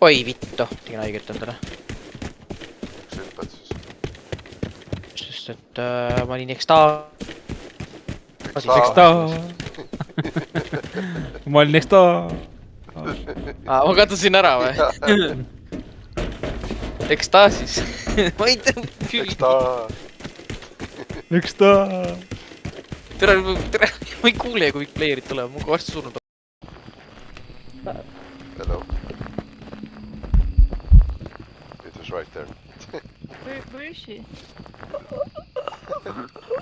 Oi vittu, tegin haiget endale. Miks hüppad siis? Sest et ma olin ekstaa. Ma olin ekstaa. Ma kadusin ära või? Ekstaasis. Ma ei tea küll. Ekstaa. Tere, ma ei kuule, kui playerid tulevad, ma varsti surnud. Hello. It was right there. Where is she?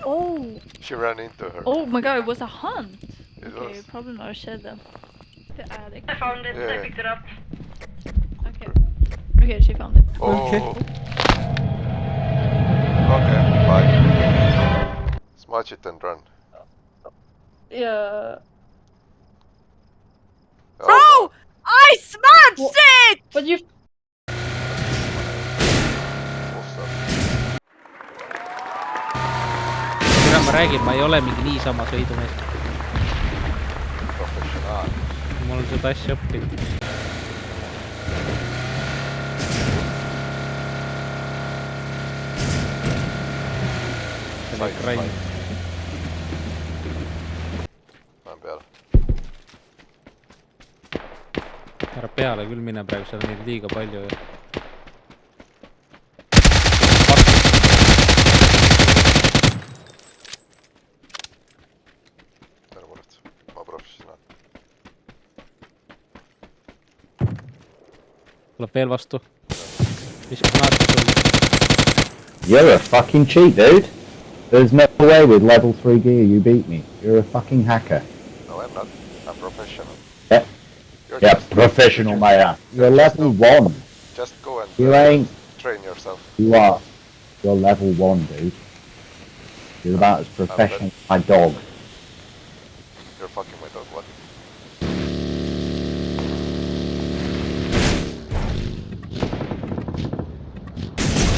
Oh! She ran into her. Oh my god, it was a hunt! It Okay, was. probably not a shed then. The attic. I found it, Yeah. I picked it up. Okay. Okay, she found it. Oh. Okay. Okay, bye. Smudge it and run. Yeah. Oh, I smudged it! But you... Mida ma räägin, ma ei ole mingi niisama sõidumees. Professionaal. Ma olen seda asja õppinud. See on ekraan. Lähen peale. Ära peale küll mine praegu, seal on neid liiga palju. Ära muretse. Ma professionaal. Tuleb veel vastu. Viskas naati sulle. You're a fucking cheat, dude. There's no way with level 3 gear you beat me. You're a fucking hacker. No, I'm not. I'm professional. Yeah, You're yeah, just- professional, mate. You're level 1. Just go and You ain't. train yourself. You are. You're level 1, dude. You're about as professional as my dog. You're fucking my dog, what?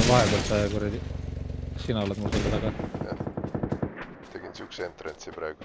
Vahepeal sa kuradi. Sina oled mul selle taga. Tegin siukse entrance'i praegu.